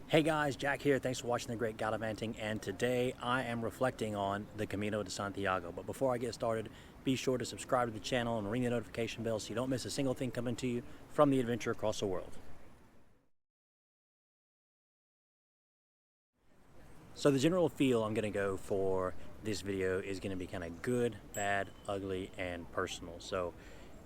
Hey guys, Jack here. Thanks for watching the Great Gallivanting, and today I am reflecting on the Camino de Santiago. But before I get started, be sure to subscribe to the channel and ring the notification bell so you don't miss a single thing coming to you from the adventure across the world. So the general feel I'm going to go for this video is going to be kind of good, bad, ugly, and personal. So,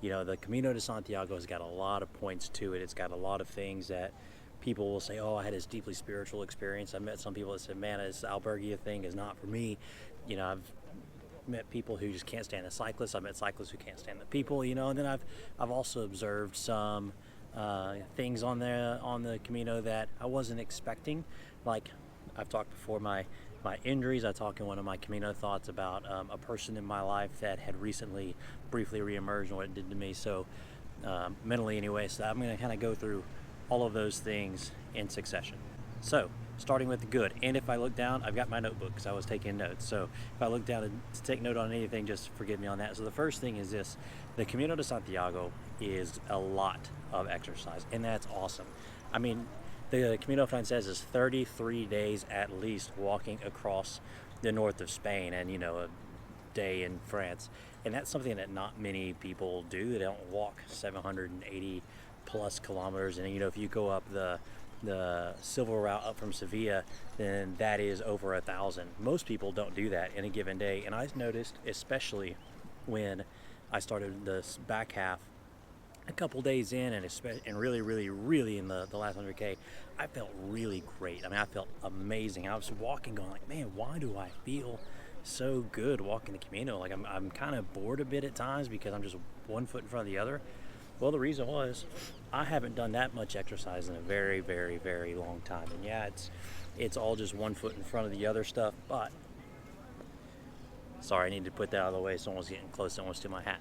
the Camino de Santiago has got a lot of points to it. It's got a lot of things that people will say, oh, I had this deeply spiritual experience. I've met some people that said, man, this albergia thing is not for me. I've met people who just can't stand the cyclists. I've met cyclists who can't stand the people, and then I've also observed some things on the Camino that I wasn't expecting. Like I've talked before, my injuries. I talked in one of my Camino thoughts about a person in my life that had recently briefly reemerged and what it did to me. So mentally anyway, so I'm going to kind of go through all of those things in succession. So starting with the good, and if I look down, I've got my notebook because I was taking notes, so if I look down to take note on anything, just forgive me on that. So the first thing is this: the Camino de Santiago is a lot of exercise, and that's awesome. I mean, the Camino Frances is 33 days at least walking across the north of Spain, and a day in France, and that's something that not many people do. They don't walk 780 plus kilometers, and if you go up the silver route up from Sevilla, then that is over 1,000. Most people don't do that in a given day, and I've noticed, especially when I started this back half a couple days in, and really in the last 100K, I felt really great. I mean, I felt amazing. I was walking going like, man, why do I feel so good walking the Camino? Like I'm kind of bored a bit at times because I'm just one foot in front of the other. Well, the reason was I haven't done that much exercise in a very, very, very long time. And yeah, it's all just one foot in front of the other stuff, but sorry, I need to put that out of the way. Someone's getting close, someone's to my hat.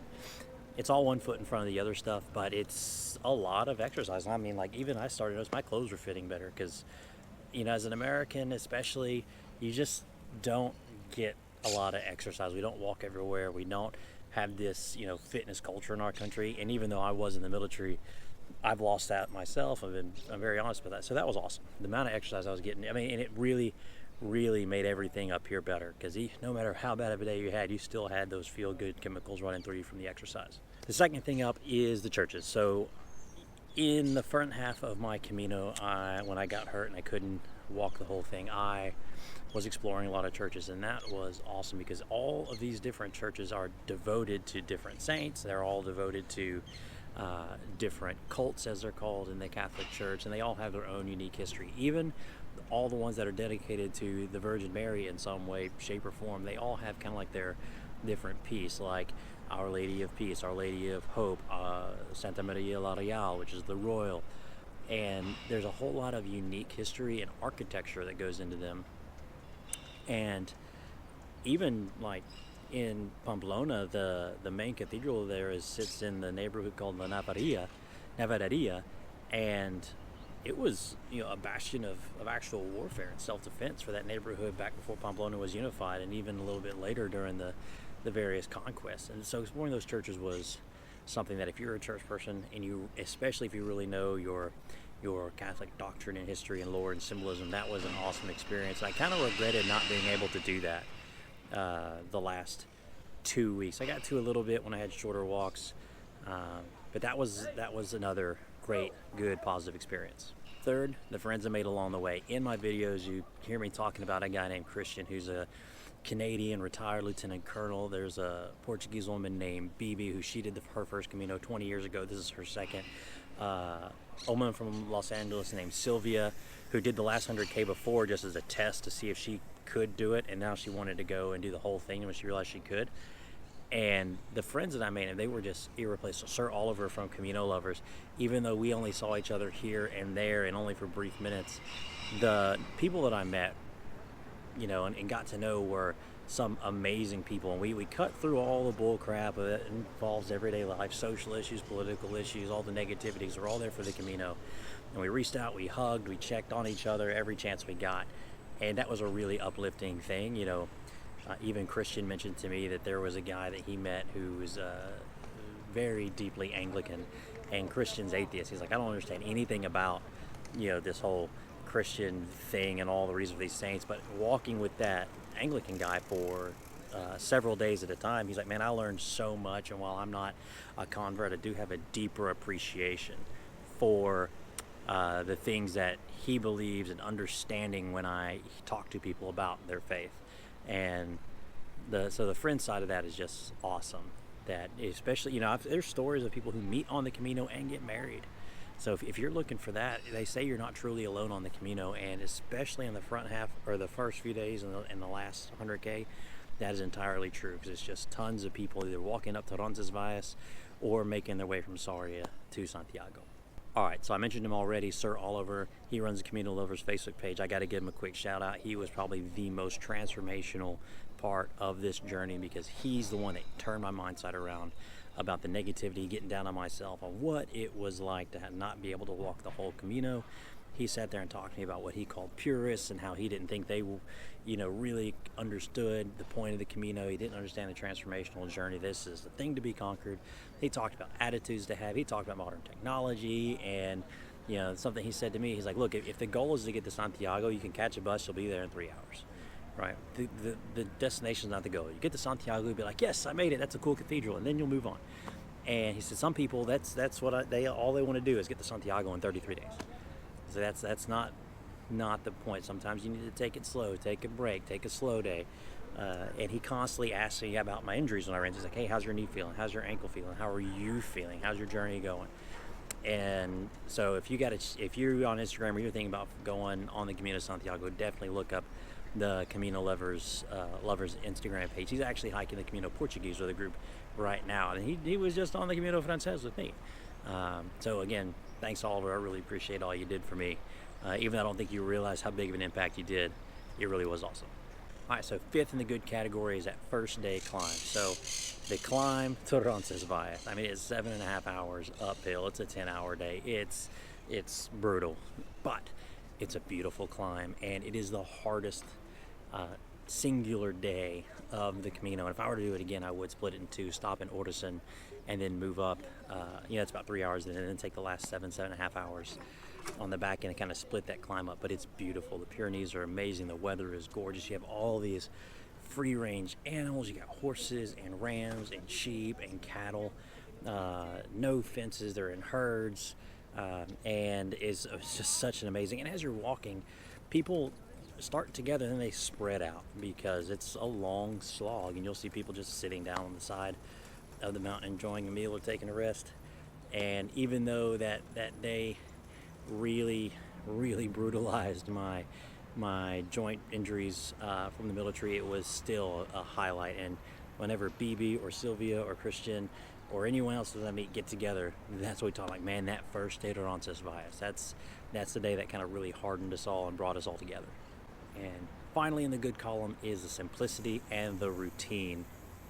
It's all one foot in front of the other stuff, but it's a lot of exercise. I mean, like, even I started notice my clothes were fitting better because, as an American especially, you just don't get a lot of exercise. We don't walk everywhere. We don't have this, fitness culture in our country. And even though I was in the military, I've lost that myself. I'm very honest with that. So that was awesome. The amount of exercise I was getting, and it really, really made everything up here better, because no matter how bad of a day you had, you still had those feel-good chemicals running through you from the exercise. The second thing up is the churches. So in the front half of my Camino, when I got hurt and I couldn't walk the whole thing, I was exploring a lot of churches, and that was awesome because all of these different churches are devoted to different saints. They're all devoted to different cults, as they're called in the Catholic Church, and they all have their own unique history. Even all the ones that are dedicated to the Virgin Mary in some way, shape, or form, they all have kind of like their different piece, like Our Lady of Peace, Our Lady of Hope, Santa Maria la Real, which is the royal, and there's a whole lot of unique history and architecture that goes into them. And even like in Pamplona, the main cathedral there sits in the neighborhood called La Navarreria, and it was a bastion of actual warfare and self-defense for that neighborhood back before Pamplona was unified, and even a little bit later during the various conquests. And so exploring those churches was something that, if you're a church person, and especially if you really know your Catholic doctrine and history and lore and symbolism, that was an awesome experience. I kind of regretted not being able to do that the last 2 weeks. I got to a little bit when I had shorter walks, but that was another great, good, positive experience. Third, the friends I made along the way. In my videos, you hear me talking about a guy named Christian who's a Canadian retired lieutenant colonel. There's a Portuguese woman named Bibi who she did her first Camino 20 years ago. This is her second. A woman from Los Angeles named Sylvia who did the last 100K before just as a test to see if she could do it, and now she wanted to go and do the whole thing when she realized she could. And the friends that I made, they were just irreplaceable. Sir Oliver from Camino Lovers, even though we only saw each other here and there and only for brief minutes, the people that I met, and got to know were some amazing people. And we cut through all the bull crap that involves everyday life, social issues, political issues, all the negativities are all there for the Camino. And we reached out, we hugged, we checked on each other every chance we got. And that was a really uplifting thing. Even Christian mentioned to me that there was a guy that he met who was very deeply Anglican, and Christian's atheist. He's like, I don't understand anything about, this whole Christian thing and all the reasons for these saints, but walking with that Anglican guy for several days at a time, he's like, man, I learned so much, and while I'm not a convert, I do have a deeper appreciation for the things that he believes and understanding when I talk to people about their faith. And so the friend side of that is just awesome. That especially, there's stories of people who meet on the Camino and get married. So if you're looking for that, they say you're not truly alone on the Camino, and especially in the front half or the first few days in the last 100K, that is entirely true, because it's just tons of people either walking up to Roncesvalles or making their way from Soria to Santiago. All right, so I mentioned him already, Sir Oliver. He runs the Camino Lovers Facebook page. I got to give him a quick shout out. He was probably the most transformational part of this journey, because he's the one that turned my mindset around about the negativity, getting down on myself, on what it was like to not be able to walk the whole Camino. He sat there and talked to me about what he called purists and how he didn't think they, really understood the point of the Camino. He didn't understand the transformational journey. This is the thing to be conquered. He talked about attitudes to have. He talked about modern technology, and something he said to me, he's like, look, if the goal is to get to Santiago, you can catch a bus, you'll be there in 3 hours. Right, the destination is not the goal. You get to Santiago, you'll be like, yes, I made it. That's a cool cathedral, and then you'll move on. And he said, some people, that's what all they want to do is get to Santiago in 33 days. So that's not the point. Sometimes you need to take it slow, take a break, take a slow day. And he constantly asks me about my injuries when I ran. He's like, hey, how's your knee feeling? How's your ankle feeling? How are you feeling? How's your journey going? And so if you're on Instagram or you're thinking about going on the Camino de Santiago, definitely look up the Camino Lovers Instagram page. He's actually hiking the Camino Portuguese with a group right now, and he was just on the Camino Frances with me. So again, thanks Oliver. I really appreciate all you did for me. Even though I don't think you realize how big of an impact you did, it really was awesome. All right, so fifth in the good category is that first day climb. So the climb to Roncesvalles, I mean, it's 7.5 hours uphill. It's a 10-hour day. It's brutal, but it's a beautiful climb, and it is the hardest singular day of the Camino. And if I were to do it again, I would split it in two, stop in Ortesen and then move up. It's about 3 hours, and then take the last 7.5 hours on the back end and kind of split that climb up. But it's beautiful. The Pyrenees are amazing. The weather is gorgeous. You have all these free range animals. You got horses and rams and sheep and cattle. No fences. They're in herds. And it's just such an amazing, and as you're walking, people start together and then they spread out, because it's a long slog, and you'll see people just sitting down on the side of the mountain enjoying a meal or taking a rest. And even though that day really brutalized my joint injuries from the military, it was still a highlight. And whenever BB or Sylvia or Christian or anyone else that I meet get together, that's what we talk like, man, that first day to Roncesvalles, that's the day that kind of really hardened us all and brought us all together. And finally in the good column is the simplicity and the routine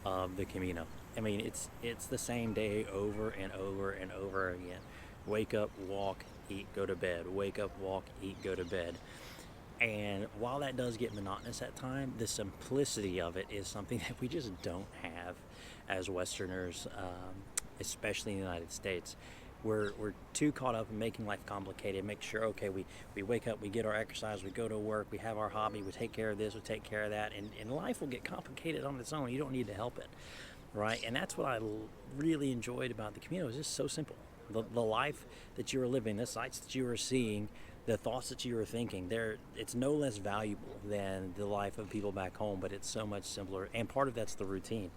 of the Camino. I mean, it's the same day over and over and over again. Wake up, walk, eat, go to bed. Wake up, walk, eat, go to bed. And while that does get monotonous at times, the simplicity of it is something that we just don't have as Westerners, especially in the United States. We're too caught up in making life complicated, make sure, okay, we wake up, we get our exercise, we go to work, we have our hobby, we take care of this, we take care of that, and life will get complicated on its own. You don't need to help it, right? And that's what I really enjoyed about the Camino. It's just so simple. The life that you are living, the sights that you are seeing, the thoughts that you are thinking, it's no less valuable than the life of people back home, but it's so much simpler. And part of that's the routine.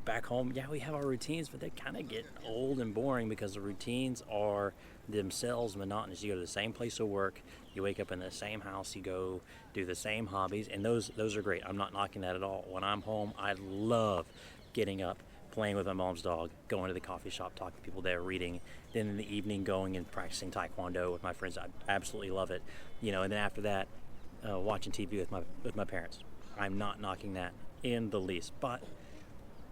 Back home, yeah, we have our routines, but they kind of get old and boring, because the routines are themselves monotonous. You go to the same place of work, you wake up in the same house, you go do the same hobbies, and those are great. I'm not knocking that at all. When I'm home, I love getting up, playing with my mom's dog, going to the coffee shop, talking to people there, reading. Then in the evening, going and practicing Taekwondo with my friends. I absolutely love it. And then after that, watching TV with my parents. I'm not knocking that in the least. But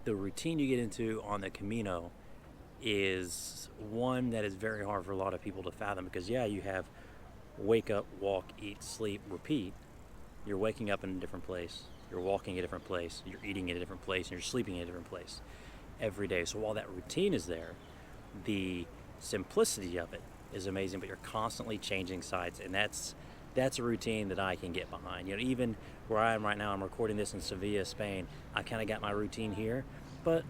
the routine you get into on the Camino is one that is very hard for a lot of people to fathom, because you have wake up, walk, eat, sleep, repeat. You're waking up in a different place, you're walking a different place, you're eating in a different place, and you're sleeping in a different place every day. So while that routine is there, the simplicity of it is amazing, but you're constantly changing sites, and that's a routine that I can get behind. You know, even where I am right now, I'm recording this in Sevilla, Spain. I kind of got my routine here, but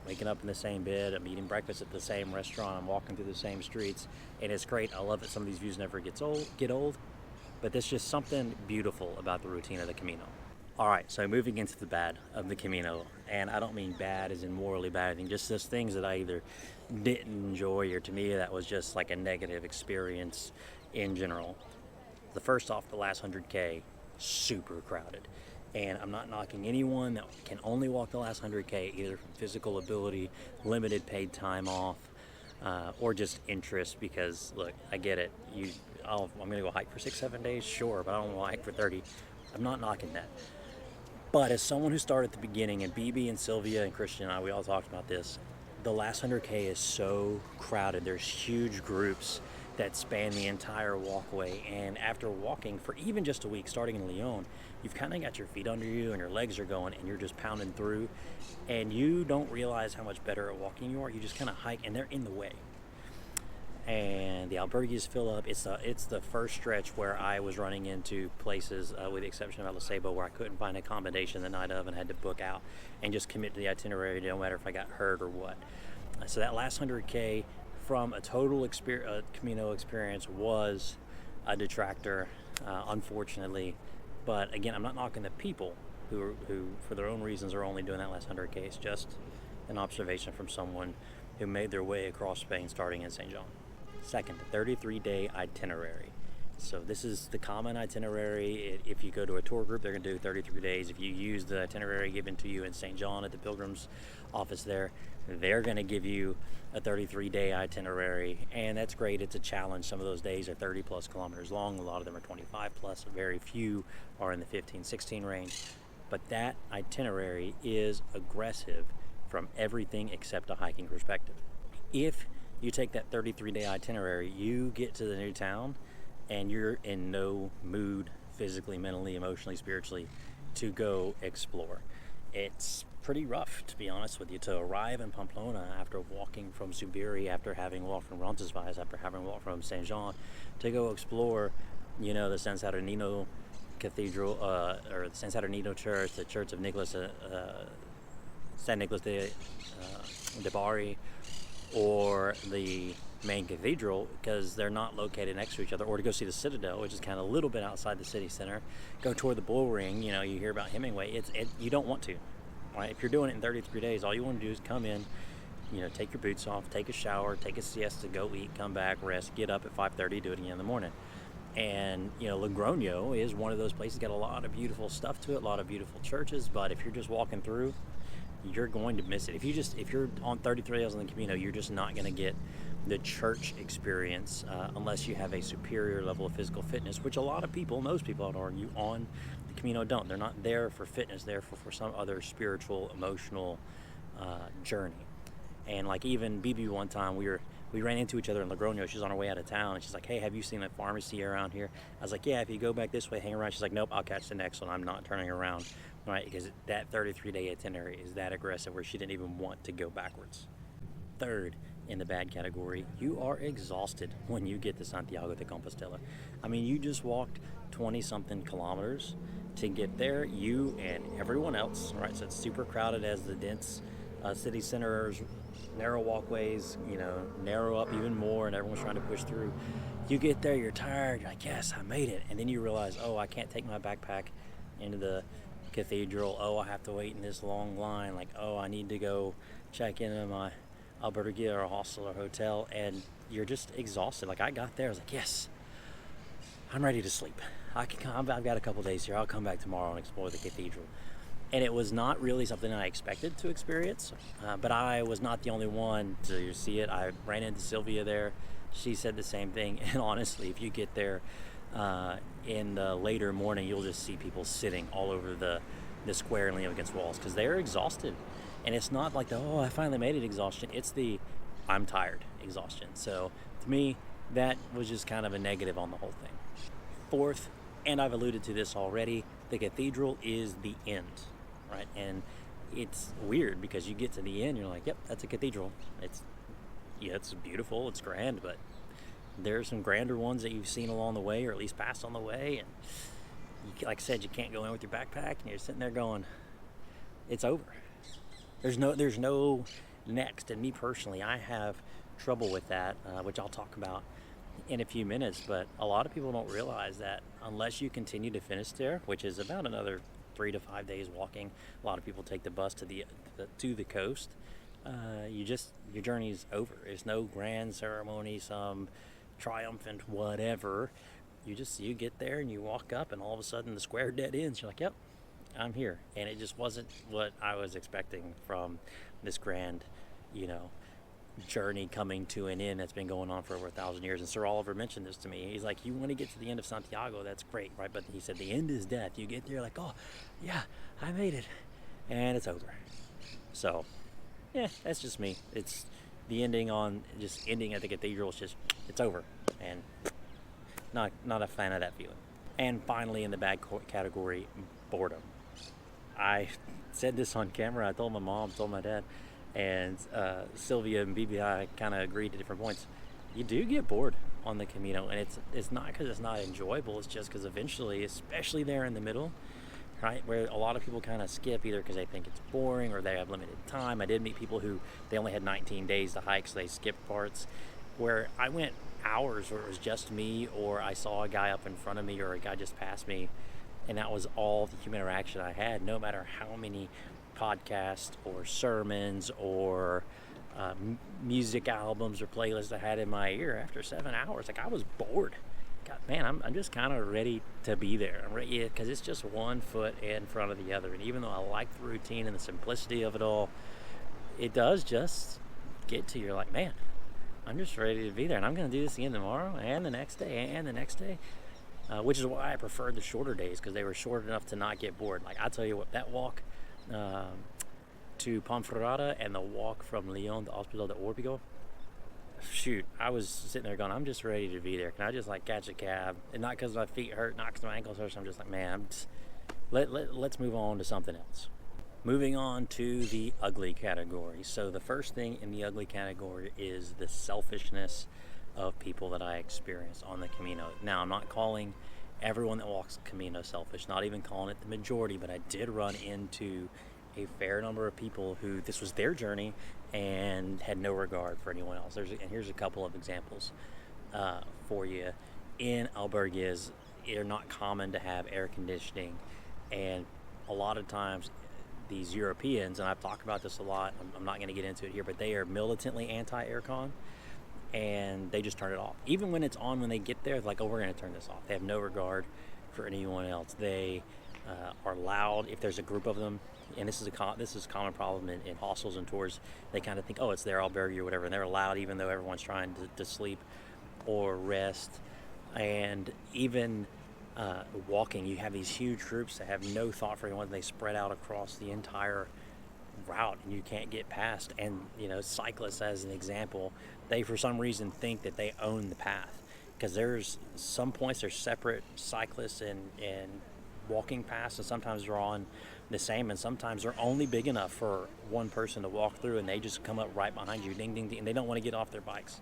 waking up in the same bed, I'm eating breakfast at the same restaurant, I'm walking through the same streets, and it's great. I love that some of these views never get old, but there's just something beautiful about the routine of the Camino. All right, so moving into the bad of the Camino, and I don't mean bad as in morally bad, I think just those things that I either didn't enjoy, or to me that was just like a negative experience in general. The first off, the last 100K, super crowded. And I'm not knocking anyone that can only walk the last 100K, either from physical ability, limited paid time off, or just interest, because look, I get it. I'm gonna go hike for 6-7 days, sure, but I don't want to hike for 30. I'm not knocking that. But as someone who started at the beginning, and BB and Sylvia and Christian and I, we all talked about this, the last 100K is so crowded. There's huge groups that span the entire walkway, and after walking for even just a week, starting in Lyon, you've kind of got your feet under you and your legs are going, and you're just pounding through, and you don't realize how much better at walking you are. You just kind of hike, and they're in the way. And the albergues fill up. It's the first stretch where I was running into places, with the exception of El Sebo, where I couldn't find accommodation the night of and had to book out and just commit to the itinerary, no matter if I got hurt or what. So that last 100K from a total Camino experience was a detractor, unfortunately. But again, I'm not knocking the people who for their own reasons are only doing that last 100K. It's just an observation from someone who made their way across Spain starting in St. John. Second, 33-day itinerary. So this is the common itinerary. If you go to a tour group, they're going to do 33 days. If you use the itinerary given to you in St. John at the Pilgrims office there, they're going to give you a 33-day itinerary, and that's great. It's a challenge. Some of those days are 30 plus kilometers long. A lot of them are 25 plus. Very few are in the 15, 16 range. But that itinerary is aggressive from everything except a hiking perspective. If you take that 33-day itinerary, you get to the new town, and you're in no mood physically, mentally, emotionally, spiritually to go explore. It's pretty rough, to be honest with you, to arrive in Pamplona after walking from Zubiri, after having walked from Roncesvalles, after having walked from Saint Jean, to go explore, the San Saturnino Cathedral, or the San Saturnino Church, the Church of Nicholas, San Nicholas de Bari, or the main cathedral, because they're not located next to each other, or to go see the Citadel, which is kind of a little bit outside the city center. Go tour the bull ring. You hear about Hemingway. You don't want to, right? If you're doing it in 33 days, all you want to do is come in, take your boots off, take a shower, take a siesta, go eat, come back, rest, get up at 5:30, do it again in the morning. And Logroño is one of those places. Got a lot of beautiful stuff to it, a lot of beautiful churches, but if you're just walking through, you're going to miss it. If you're on 33 days on the Camino, you're just not going to get the church experience unless you have a superior level of physical fitness, which a lot of people, most people, I'd argue, on the Camino don't. They're not there for fitness, they're for some other spiritual, emotional journey. And like even BB one time, we ran into each other in Logroño. She's on her way out of town, and she's like, "Hey, have you seen that pharmacy around here?" I was like, "Yeah, if you go back this way, hang around." She's like, "Nope, I'll catch the next one. I'm not turning around." Right? Because that 33-day itinerary is that aggressive where she didn't even want to go backwards. Third, in the bad category, you are exhausted when you get to Santiago de Compostela. I mean, you just walked 20-something kilometers to get there, you and everyone else, right? So it's super crowded as the dense city centers, narrow walkways, narrow up even more, and everyone's trying to push through. You get there, you're tired, you're like, yes, I made it. And then you realize, oh, I can't take my backpack into the cathedral. Oh, I have to wait in this long line. Like, oh, I need to go check into my albergue or a hostel or hotel, and you're just exhausted. Like, I got there, I was like, yes, I'm ready to sleep. I've got a couple days here. I'll come back tomorrow and explore the cathedral. And it was not really something I expected to experience, but I was not the only one to see it. I ran into Sylvia there. She said the same thing. And honestly, if you get there in the later morning, you'll just see people sitting all over the square and leaning against walls because they're exhausted. And it's not like oh, I finally made it exhaustion. It's the I'm tired exhaustion. So to me, that was just kind of a negative on the whole thing. Fourth, and I've alluded to this already, the cathedral is the end, right? And it's weird because you get to the end, you're like, yep, that's a cathedral. It's beautiful, it's grand, but there's some grander ones that you've seen along the way, or at least passed on the way, and like I said, you can't go in with your backpack, and you're sitting there going, it's over. There's no next. And me personally, I have trouble with that, which I'll talk about in a few minutes. But a lot of people don't realize that unless you continue to finish there, which is about another 3 to 5 days walking, a lot of people take the bus to the coast. Your journey's over. There's no grand ceremony, some triumphant whatever. You get there and you walk up, and all of a sudden the square dead ends. You're like, yep, I'm here. And it just wasn't what I was expecting from this grand, journey coming to an end that's been going on for over 1,000 years. And Sir Oliver mentioned this to me. He's like, you want to get to the end of Santiago, that's great, right? But he said the end is death. You get there like, oh yeah, I made it, and it's over. So yeah, that's just me. It's the ending at the cathedral. It's over, and not a fan of that feeling. And finally, in the bad category, boredom. I said this on camera. I told my mom, told my dad, and Sylvia and BBI kind of agreed to different points. You do get bored on the Camino, and it's not because it's not enjoyable. It's just because eventually, especially there in the middle, right, where a lot of people kind of skip either because they think it's boring or they have limited time. I did meet people who they only had 19 days to hike, so they skipped parts. Where I went hours where it was just me, or I saw a guy up in front of me or a guy just passed me, and that was all the human interaction I had, no matter how many podcasts or sermons or music albums or playlists I had in my ear. After 7 hours, like, I was bored. God, man, I'm just kind of ready to be there. I'm ready, because it's just one foot in front of the other. And even though I like the routine and the simplicity of it all, it does just get to, you're like, man, I'm just ready to be there. And I'm going to do this again tomorrow and the next day and the next day, which is why I preferred the shorter days, because they were short enough to not get bored. Like, I tell you what, that walk to Ponferrada and the walk from Leon to Hospital de Orbigo, shoot, I was sitting there going, I'm just ready to be there. Can I just catch a cab? And not because my feet hurt, not because my ankles hurt. So I'm just like, man, let's move on to something else. Moving on to the ugly category. So the first thing in the ugly category is the selfishness of people that I experience on the Camino. Now, I'm not calling everyone that walks the Camino selfish, not even calling it the majority, but I did run into a fair number of people who this was their journey and had no regard for anyone else. And here's a couple of examples for you. In albergues, they're not common to have air conditioning, and a lot of times these Europeans, and I've talked about this a lot, I'm not going to get into it here, but they are militantly anti-aircon, and they just turn it off. Even when it's on, when they get there, like, oh, we're going to turn this off. They have no regard for anyone else. They are loud if there's a group of them, and this is a common problem in hostels and tours. They kind of think, oh, it's their albergue or whatever, and they're loud even though everyone's trying to sleep or rest. And even walking, you have these huge groups that have no thought for anyone. They spread out across the entire route, and you can't get past. And cyclists, as an example, they for some reason think that they own the path, because there's some points there's separate cyclists and walking paths, and sometimes they're on the same, and sometimes they're only big enough for one person to walk through, and they just come up right behind you, ding ding ding, and they don't want to get off their bikes.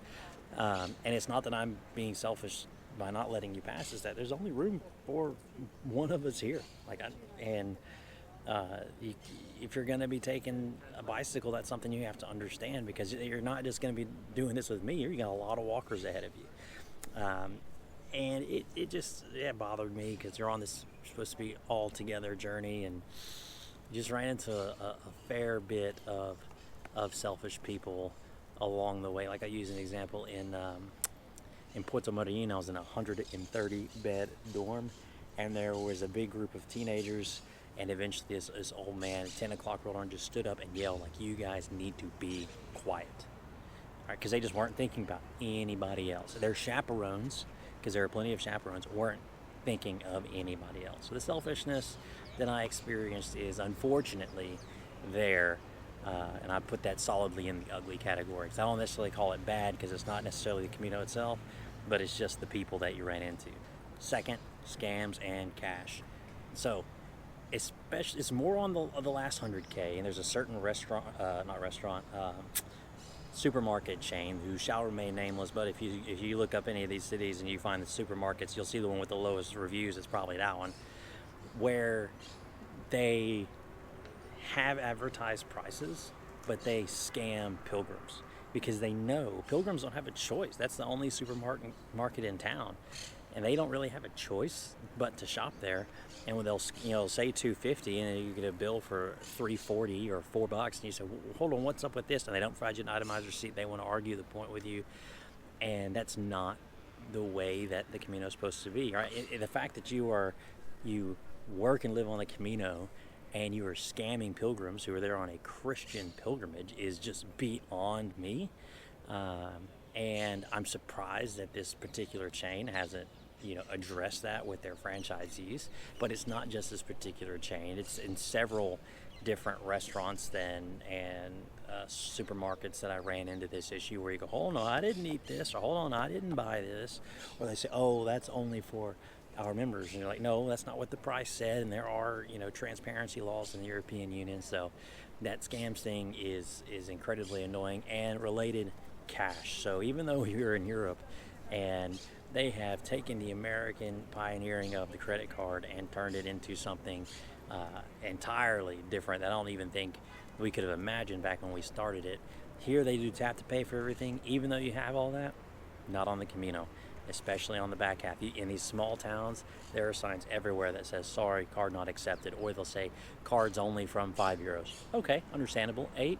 And it's not that I'm being selfish by not letting you pass, is that there's only room for one of us here. If you're going to be taking a bicycle, that's something you have to understand, because you're not just going to be doing this with me. You got a lot of walkers ahead of you. And it just bothered me, because you're on this supposed to be all together journey, and you just ran into a fair bit of selfish people along the way. Like, I use an example in Puerto Marino. I was in a 130 bed dorm, and there was a big group of teenagers, and eventually this old man at 10 o'clock rolled on, just stood up and yelled, like, you guys need to be quiet. All right, because they just weren't thinking about anybody else. Their chaperones, because there are plenty of chaperones, weren't thinking of anybody else. So the selfishness that I experienced is unfortunately there, and I put that solidly in the ugly category. I don't necessarily call it bad, because it's not necessarily the Camino itself, but it's just the people that you ran into. Second, scams and cash. So it's more on the last 100K, and there's a certain supermarket chain who shall remain nameless, but if you look up any of these cities and you find the supermarkets, you'll see the one with the lowest reviews. It's probably that one, where they have advertised prices, but they scam pilgrims because they know pilgrims don't have a choice. That's the only supermarket in town, and they don't really have a choice but to shop there. And when they'll say $2.50 and you get a bill for $3.40 or $4, and you say, well, hold on, what's up with this? And they don't provide you an itemized receipt. They want to argue the point with you, and that's not the way that the Camino is supposed to be, right? The fact that you work and live on the Camino and you are scamming pilgrims who are there on a Christian pilgrimage is just beyond me. And I'm surprised that this particular chain hasn't addressed that with their franchisees. But it's not just this particular chain. It's in several different restaurants and supermarkets that I ran into this issue where you go, hold on, I didn't eat this, or hold on, I didn't buy this. Or they say, oh, that's only for our members. And you're like, no, that's not what the price said. And there are, transparency laws in the European Union. So that scams thing is incredibly annoying. And related, cash. So even though you're in Europe and they have taken the American pioneering of the credit card and turned it into something entirely different that I don't even think we could have imagined back when we started it. Here they do tap to pay for everything, even though you have all that. Not on the Camino, especially on the back half. In these small towns, there are signs everywhere that says, sorry, card not accepted, or they'll say cards only from €5. Okay, understandable. 8,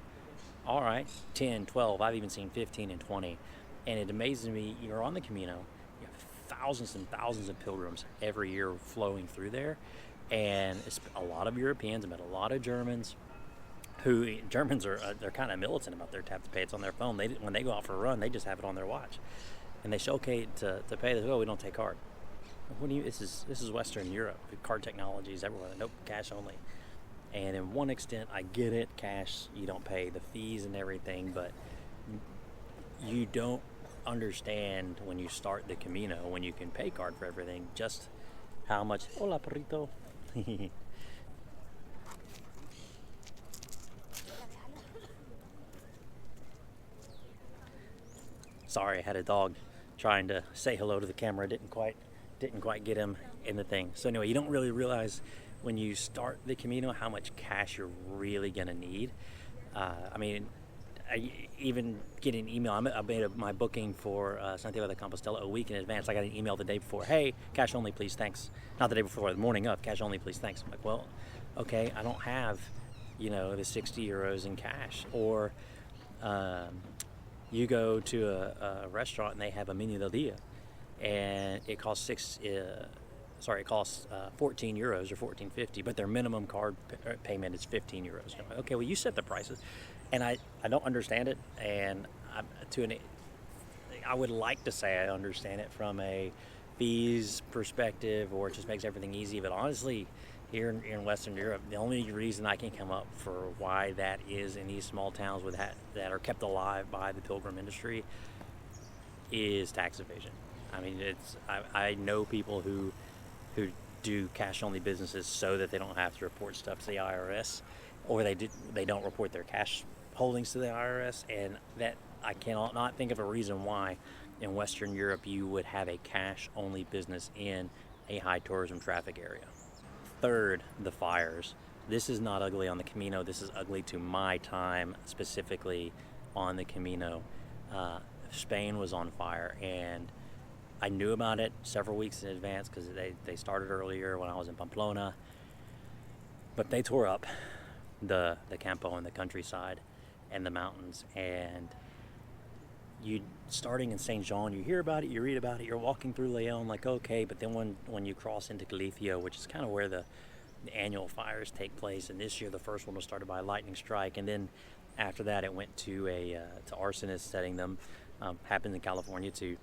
all right, 10, 12, I've even seen 15 and 20. And it amazes me, you're on the Camino, you have thousands and thousands of pilgrims every year flowing through there, and it's a lot of Europeans. I met a lot of Germans. Germans are they're kind of militant about their tap to pay. It's on their phone. When they go out for a run, they just have it on their watch, and they say, okay, to pay this. Oh, we don't take card. What do you? This is Western Europe. Card technology is everywhere. Nope, cash only. And in one extent, I get it. Cash, you don't pay the fees and everything, but you don't understand when you start the Camino, when you can pay card for everything, just how much. Hola, perrito. Sorry, I had a dog trying to say hello to the camera. Didn't quite get him in the thing. So anyway, you don't really realize when you start the Camino how much cash you're really gonna need. I even get an email. I made my booking for Santiago de Compostela a week in advance. I got an email the day before. Hey, cash only, please, thanks. Not the day before, the morning of. Cash only, please, thanks. I'm like, well, okay, I don't have, the €60 in cash. Or you go to a restaurant and they have a menú del dia, and it costs €14 or $14.50, but their minimum card payment is €15. I'm like, okay, well, you set the prices. And I don't understand it, and I would like to say I understand it from a fees perspective, or it just makes everything easy. But honestly, here in Western Europe, the only reason I can come up for why that is in these small towns that are kept alive by the pilgrim industry is tax evasion. I mean, I know people who do cash-only businesses so that they don't have to report stuff to the IRS, or they don't report their cash holdings to the IRS, and that I cannot not think of a reason why in Western Europe you would have a cash-only business in a high tourism traffic area. Third, the fires. This is not ugly on the Camino. This is ugly to my time, specifically on the Camino. Spain was on fire, and I knew about it several weeks in advance because they started earlier when I was in Pamplona, but they tore up the campo and the countryside and the mountains. And you starting in St. Jean, you hear about it, you read about it, you're walking through Leon like, okay, but then when you cross into Galicia, which is kind of where the annual fires take place, and this year the first one was started by a lightning strike, and then after that it went to to arsonists setting them. Happened in California too.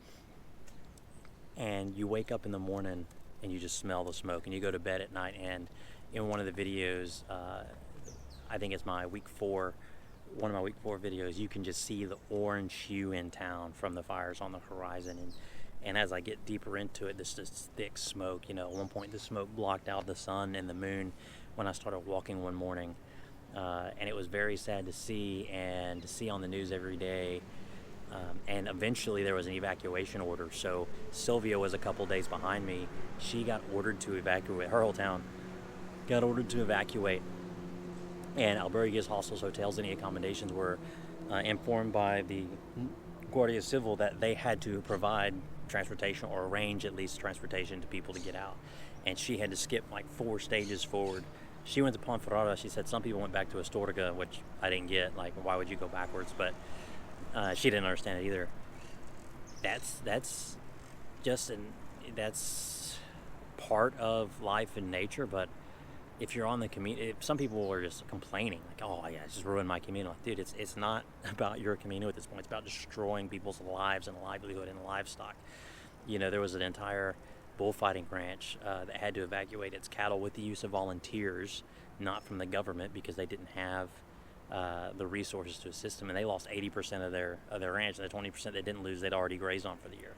And you wake up in the morning and you just smell the smoke, and you go to bed at night. And in one of the videos, I think it's one of my week 4 videos, you can just see the orange hue in town from the fires on the horizon. And as I get deeper into it, this thick smoke, at one point the smoke blocked out the sun and the moon when I started walking one morning. And it was very sad to see, and to see on the news every day. And eventually there was an evacuation order. So Sylvia was a couple days behind me. She got ordered to evacuate. Her whole town got ordered to evacuate. And albergues, hostels, hotels, any accommodations were informed by the Guardia Civil that they had to provide transportation, or arrange at least transportation to people to get out. And she had to skip like 4 stages forward. She went to Ponferrada. She said some people went back to Astorga, which I didn't get. Like, why would you go backwards? But she didn't understand it either. That's just that's part of life and nature. But if you're on the Camino, some people are just complaining, like, oh yeah, it's just ruined my Camino. Like, dude, it's not about your Camino at this point. It's about destroying people's lives and livelihood and livestock. You know, there was an entire bullfighting ranch that had to evacuate its cattle with the use of volunteers, not from the government, because they didn't have the resources to assist them, and they lost 80% of their ranch. And the 20% they didn't lose, they'd already grazed on for the year.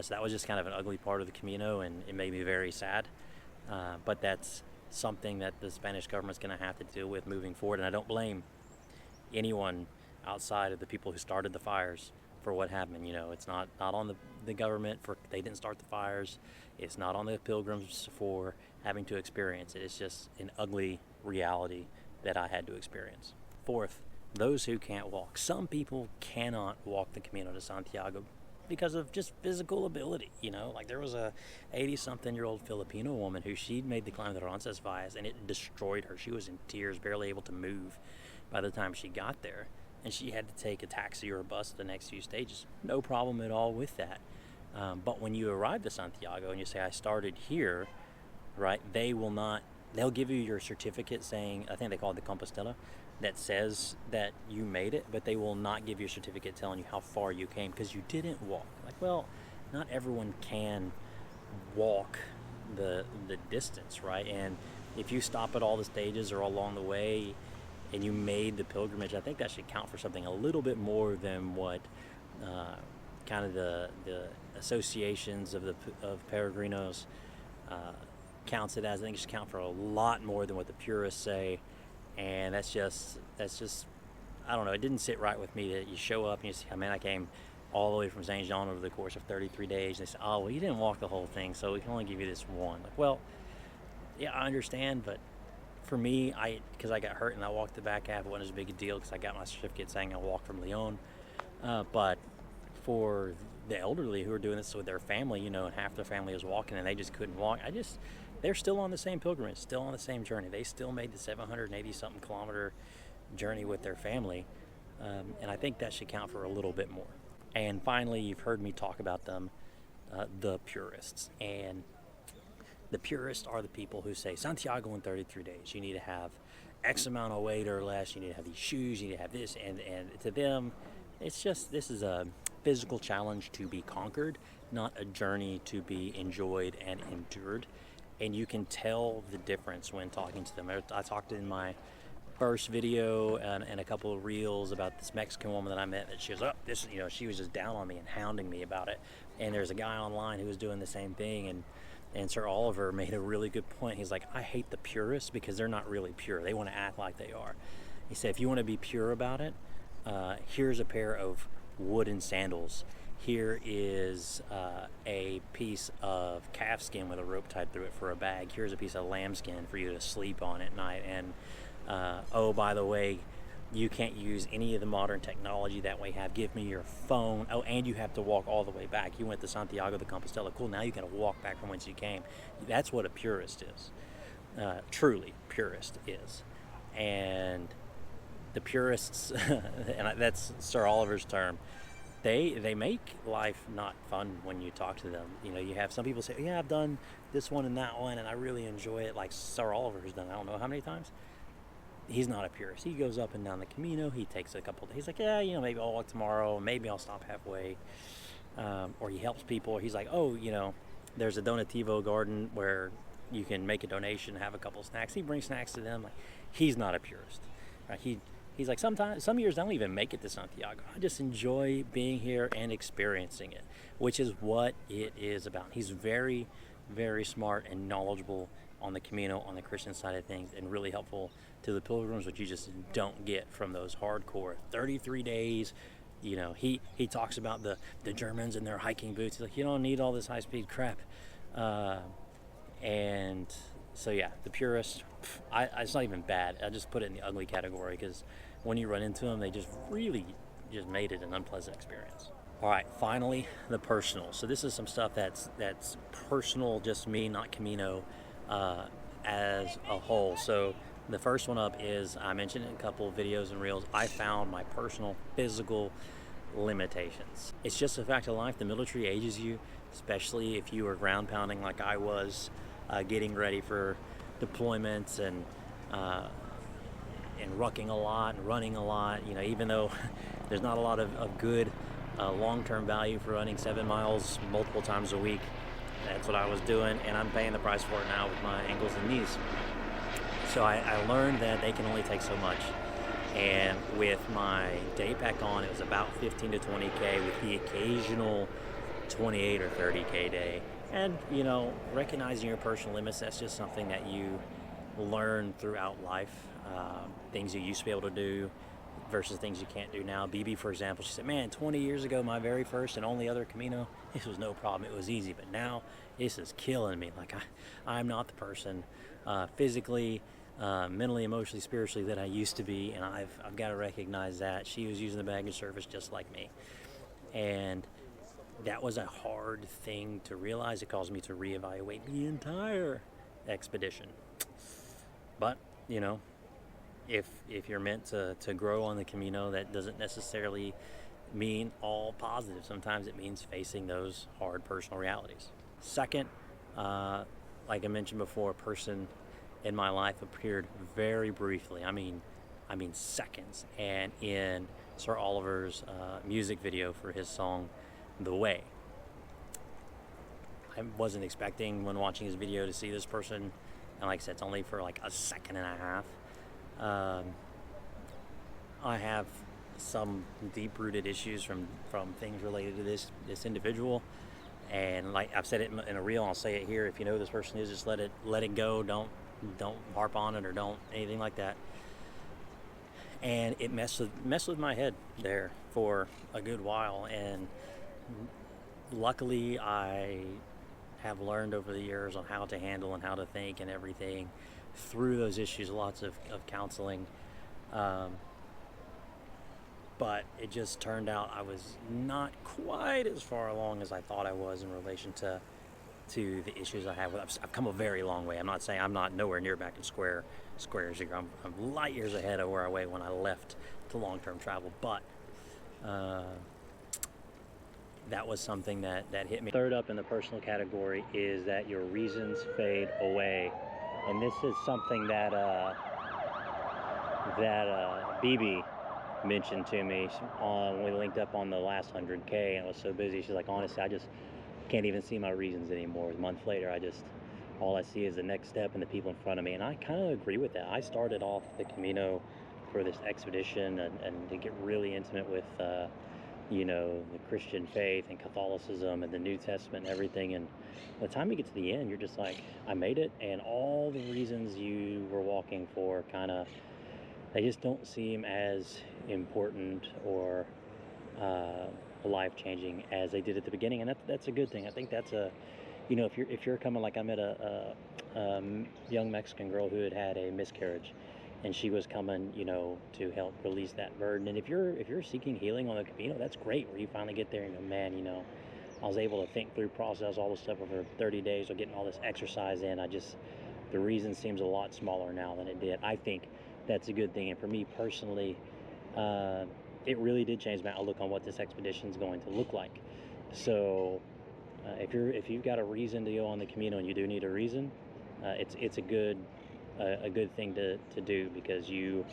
So that was just kind of an ugly part of the Camino, and it made me very sad. But that's something that the Spanish government's going to have to deal with moving forward, and I don't blame anyone outside of the people who started the fires for what happened. You know, it's not on the government for they didn't start the fires. It's not on the pilgrims for having to experience it. It's just an ugly reality that I had to experience. Fourth, those who can't walk. Some people cannot walk the Camino de Santiago because of just physical ability. You know, like there was a 80-something-year-old Filipino woman who she'd made the climb of the Roncesvalles, and it destroyed her. She was in tears, barely able to move by the time she got there, and she had to take a taxi or a bus the next few stages. No problem at all with that. But when you arrive to Santiago and you say, I started here, right, they'll give you your certificate saying, I think they call it the Compostela, that says that you made it, but they will not give you a certificate telling you how far you came because you didn't walk. Like, well, not everyone can walk the distance, right? And if you stop at all the stages or along the way and you made the pilgrimage, I think that should count for something a little bit more than what kind of the associations of peregrinos counts it as. I think it should count for a lot more than what the purists say. And that's just I don't know, it didn't sit right with me that you show up and you say, oh man, I came all the way from St. John over the course of 33 days. And they say, oh, well, you didn't walk the whole thing, so we can only give you this one. Like, well, yeah, I understand, but for me, because I got hurt and I walked the back half, it wasn't as big a deal because I got my certificate saying I walked from Leon. But for the elderly who are doing this with their family, you know, and half their family is walking and they just couldn't walk, they're still on the same pilgrimage, still on the same journey. They still made the 780-something kilometer journey with their family, and I think that should count for a little bit more. And finally, you've heard me talk about them, the purists. And the purists are the people who say, Santiago in 33 days, you need to have X amount of weight or less, you need to have these shoes, you need to have this, and to them, it's just, this is a physical challenge to be conquered, not a journey to be enjoyed and endured. And you can tell the difference when talking to them. I talked in my first video and a couple of reels about this Mexican woman that I met, that she was she was just down on me and hounding me about it. And there's a guy online who was doing the same thing, and Sir Oliver made a really good point. He's like, I hate the purists because they're not really pure. They want to act like they are. He said, if you want to be pure about it, here's a pair of wooden sandals. Here is a piece of calf skin with a rope tied through it for a bag. Here's a piece of lamb skin for you to sleep on at night. And oh, by the way, you can't use any of the modern technology that we have. Give me your phone. Oh, and you have to walk all the way back. You went to Santiago de Compostela. Cool, now you got to walk back from whence you came. That's what a purist is. Truly, purist is. And the purists, and that's Sir Oliver's term, they make life not fun when you talk to them. You know, you have some people say, yeah, I've done this one and that one and I really enjoy it, like Sir Oliver's done I don't know how many times. He's not a purist. He goes up and down the Camino. He takes a couple days. He's like, yeah, maybe I'll walk tomorrow, maybe I'll stop halfway. Or he helps people. He's like, oh, there's a donativo garden where you can make a donation, have a couple snacks. He brings snacks to them. Like, he's not a purist, right? He's like, some years I don't even make it to Santiago. I just enjoy being here and experiencing it, which is what it is about. He's very, very smart and knowledgeable on the Camino, on the Christian side of things, and really helpful to the pilgrims, which you just don't get from those hardcore 33 days. You know, he talks about the Germans and their hiking boots. He's like, you don't need all this high-speed crap. And so yeah, the purist, it's not even bad. I just put it in the ugly category, because when you run into them, they just really just made it an unpleasant experience. All right, finally, the personal. So this is some stuff that's personal, just me, not Camino, as a whole. So the first one up is, I mentioned in a couple of videos and reels, I found my personal physical limitations. It's just a fact of life. The military ages you, especially if you were ground pounding like I was, getting ready for deployments and rucking a lot and running a lot. You know, even though there's not a lot of good long-term value for running 7 miles multiple times a week, that's what I was doing, and I'm paying the price for it now with my ankles and knees. So I learned that they can only take so much. And with my day pack on, it was about 15 to 20K with the occasional 28 or 30K day. And, you know, recognizing your personal limits, that's just something that you learn throughout life. Things you used to be able to do versus things you can't do now. BB, for example, she said, man, 20 years ago, my very first and only other Camino, this was no problem. It was easy. But now, this is killing me. Like, I'm not the person physically, mentally, emotionally, spiritually that I used to be. And I've got to recognize that. She was using the baggage service just like me. And that was a hard thing to realize. It caused me to reevaluate the entire expedition. But, you know, if you're meant to grow on the Camino, that doesn't necessarily mean all positive. Sometimes it means facing those hard personal realities. Second, like I mentioned before, a person in my life appeared very briefly. I mean seconds. And in Sir Oliver's music video for his song, The Way. I wasn't expecting when watching his video to see this person, and like I said, it's only for like a second and a half. I have some deep-rooted issues from things related to this individual, and like I've said it in a reel, I'll say it here. If you know who this person is, just let it go. Don't harp on it, or don't anything like that. And it messed with my head there for a good while, and luckily I have learned over the years on how to handle and how to think and everything through those issues, lots of counseling. But it just turned out I was not quite as far along as I thought I was in relation to the issues I have with. I've come a very long way. I'm not saying I'm not nowhere near back in squares here. I'm light years ahead of where I was when I left to long-term travel. But that was something that hit me. Third up in the personal category is that your reasons fade away. And this is something that BB mentioned to me when we linked up on the last 100K, and I was so busy. She's like, honestly, I just can't even see my reasons anymore. A month later, all I see is the next step and the people in front of me. And I kind of agree with that. I started off the Camino for this expedition and to get really intimate with you know, the Christian faith and Catholicism and the New Testament and everything. And by the time you get to the end, you're just like, I made it, and all the reasons you were walking for they just don't seem as important or life-changing as they did at the beginning. And that's a good thing. I think that's you know, if you're coming, like I met a young Mexican girl who had a miscarriage, and she was coming, you know, to help release that burden. And if you're seeking healing on the Camino, that's great, where you finally get there and you go, man, you know, I was able to think through, process all this stuff over 30 days or getting all this exercise in. The reason seems a lot smaller now than it did. I think that's a good thing. And for me personally, it really did change my outlook on what this expedition is going to look like. So if you've got a reason to go on the Camino, and you do need a reason, it's a good thing to do, because you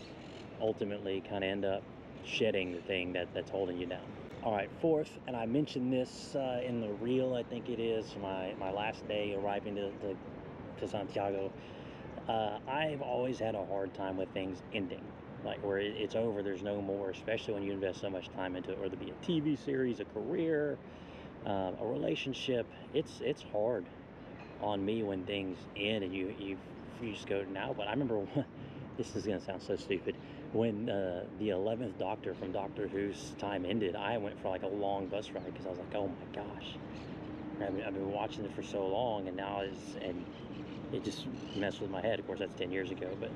ultimately kind of end up shedding the thing that's holding you down. All right, fourth, and I mentioned this in the reel, I think it is, my last day arriving to Santiago. I've always had a hard time with things ending, like where it's over, there's no more, especially when you invest so much time into it, whether it be a TV series, a career, a relationship. It's hard. on me when things end, and you just go now. But I remember this is gonna sound so stupid. When the 11th Doctor from Doctor Who's time ended, I went for like a long bus ride because I was like, oh my gosh, I've been watching it for so long, and now and it just messed with my head. Of course, that's 10 years ago, but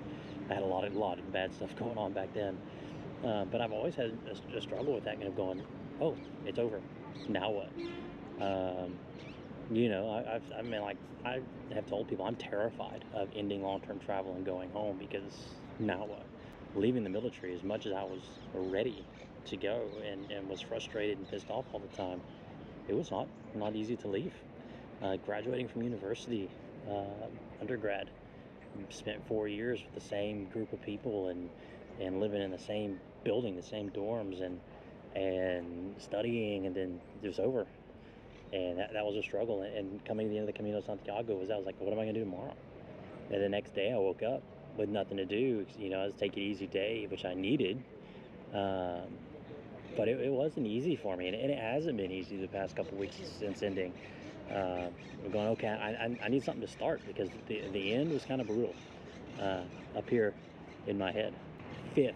I had a lot of bad stuff going on back then. But I've always had a struggle with that, kind of going, oh, it's over. Now what? I mean, like, I have told people I'm terrified of ending long-term travel and going home, because now what? Leaving the military, as much as I was ready to go and was frustrated and pissed off all the time, it was not easy to leave. Graduating from university, undergrad, spent 4 years with the same group of people and living in the same building, the same dorms, and studying, and then it was over. And that was a struggle. And coming to the end of the Camino Santiago I was like, what am I going to do tomorrow? And the next day I woke up with nothing to do. You know, it was a take it easy day, which I needed. But it wasn't easy for me, and it hasn't been easy the past couple weeks since ending. I'm going, okay, I need something to start, because the end was kind of brutal up here in my head. Fifth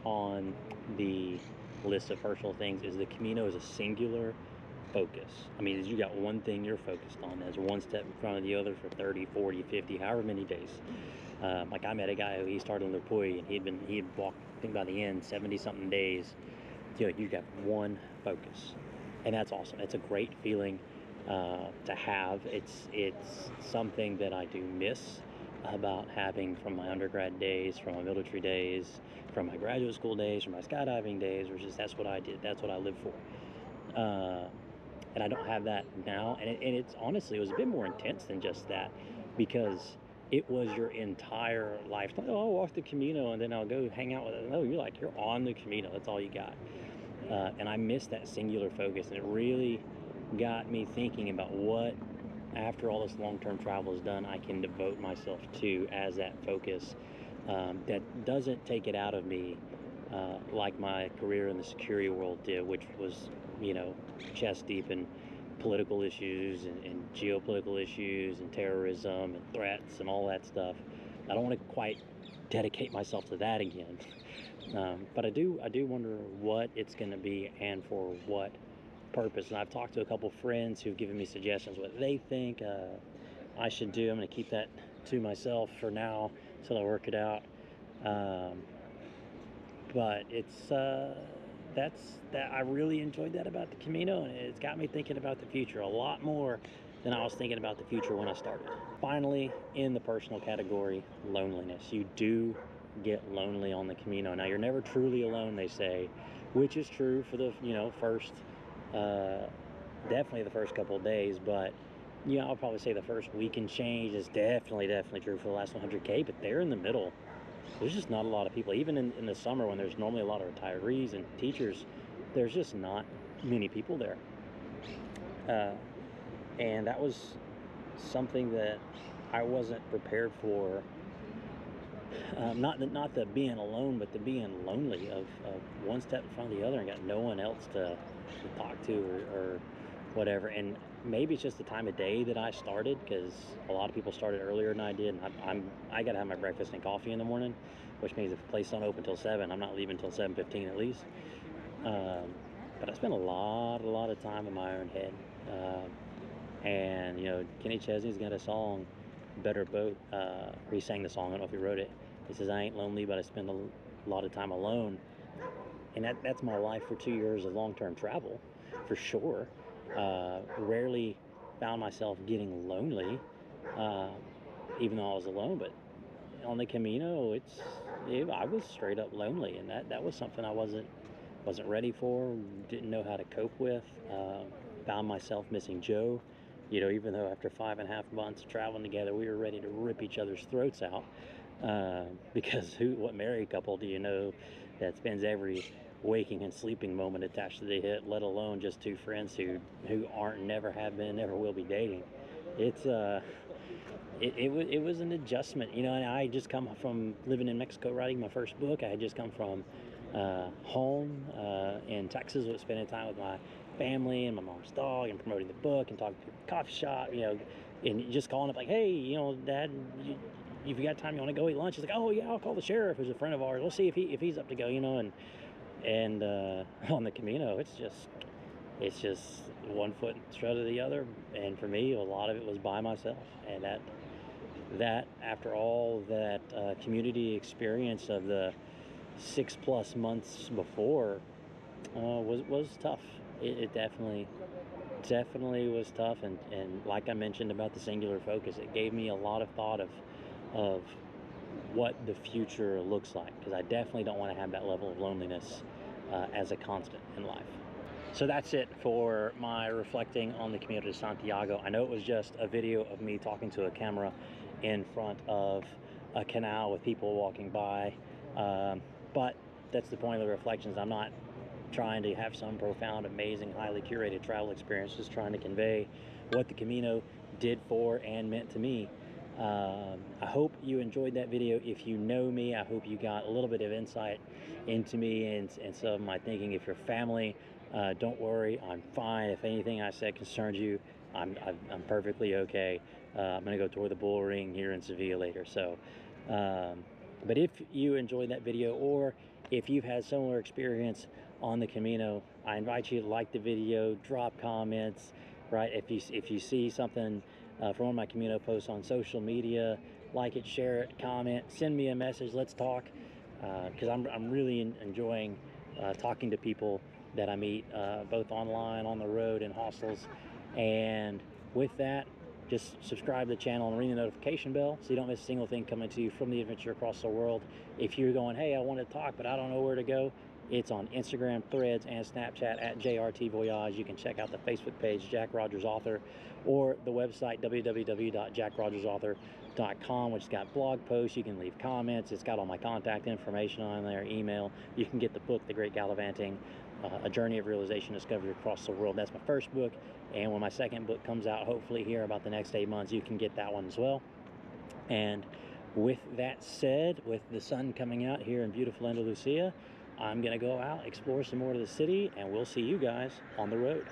on the list of personal things is the Camino is a singular focus. I mean, you got one thing you're focused on. There's one step in front of the other for 30, 40, 50, however many days. Like, I met a guy who he started on the Pui, and he had walked, I think by the end, 70 something days. You got one focus, and that's awesome. It's a great feeling to have. It's something that I do miss about having from my undergrad days, from my military days, from my graduate school days, from my skydiving days, which is, that's what I did. That's what I lived for. And I don't have that now. And it's honestly, it was a bit more intense than just that, because it was your entire life. Oh, I'll walk the Camino and then I'll go hang out with it. No, you're on the Camino. That's all you got. And I missed that singular focus, and it really got me thinking about what, after all this long-term travel is done, I can devote myself to as that focus, that doesn't take it out of me like my career in the security world did, which was, chest deep in political issues and geopolitical issues and terrorism and threats and all that stuff. I don't want to quite dedicate myself to that again. But I do wonder what it's going to be and for what purpose. And I've talked to a couple friends who've given me suggestions what they think I should do. I'm going to keep that to myself for now until I work it out. But it's that I really enjoyed that about the Camino, and it's got me thinking about the future a lot more than I was thinking about the future when I started. Finally, in the personal category, loneliness. You do get lonely on the Camino. Now, you're never truly alone, they say, which is true for the first, definitely the first couple of days, but I'll probably say the first week and change is definitely true for the last 100K, but there in the middle, there's just not a lot of people. Even in the summer, when there's normally a lot of retirees and teachers, there's just not many people there. And that was something that I wasn't prepared for. Not the being alone, but the being lonely of one step in front of the other and got no one else to talk to or whatever. And maybe it's just the time of day that I started, because a lot of people started earlier than I did, and I got to have my breakfast and coffee in the morning, which means if the place don't open till 7, I'm not leaving till 7:15 at least. But I spent a lot of time in my own head. And Kenny Chesney's got a song, Better Boat, where he sang the song. I don't know if he wrote it. He says, I ain't lonely, but I spend a lot of time alone. And that's my life for 2 years of long-term travel, for sure. Rarely found myself getting lonely, even though I was alone. But on the Camino, I was straight up lonely, and that was something I wasn't ready for, didn't know how to cope with. Found myself missing Joe. Even though after 5.5 months of traveling together, we were ready to rip each other's throats out. Because what married couple do you know that spends every waking and sleeping moment attached to the hip, let alone just two friends who aren't, never have been, never will be dating? It's it was an adjustment, and I had just come from living in Mexico writing my first book. I had just come from home in Texas, was spending time with my family and my mom's dog and promoting the book and talking to people at the coffee shop, and just calling up like, hey, you know, Dad, if you got time, you want to go eat lunch? He's like, oh yeah, I'll call the sheriff, who's a friend of ours. We'll see if he's up to go, you know. And on the Camino, it's just one foot in front of the other. And for me, a lot of it was by myself, and that after all that community experience of the 6+ months before was tough. It definitely was tough, and like I mentioned about the singular focus, it gave me a lot of thought of what the future looks like, because I definitely don't want to have that level of loneliness as a constant in life. So that's it for my reflecting on the Camino de Santiago. I know it was just a video of me talking to a camera in front of a canal with people walking by, but that's the point of the reflections. I'm not trying to have some profound, amazing, highly curated travel experience, just trying to convey what the Camino did for and meant to me. I hope you enjoyed that video. If you know me, I hope you got a little bit of insight into me and some of my thinking. If you're family, don't worry, I'm fine. If anything I said concerns you, I'm perfectly okay. I'm gonna go tour the bull ring here in Sevilla later. So, but if you enjoyed that video, or if you've had similar experience on the Camino, I invite you to like the video, drop comments, right? If you see something from one of my Camino posts on social media, like it, share it, comment, send me a message, let's talk, because I'm really enjoying talking to people that I meet, both online, on the road, in hostels. And with that, just subscribe to the channel and ring the notification bell so you don't miss a single thing coming to you from the adventure across the world. If you're going, hey, I want to talk, but I don't know where to go, it's on Instagram, Threads, and Snapchat at JRT Voyage. You can check out the Facebook page, Jack Rogers Author, or the website, www.jackrogers.author.com, which has got blog posts. You can leave comments. It's got all my contact information on there, email. You can get the book, The Great Gallivanting, A Journey of Realization Discovery Across the World. That's my first book, and when my second book comes out, hopefully here about the next 8 months, you can get that one as well. And with that said, with the sun coming out here in beautiful Andalusia, I'm gonna go out, explore some more of the city, and we'll see you guys on the road.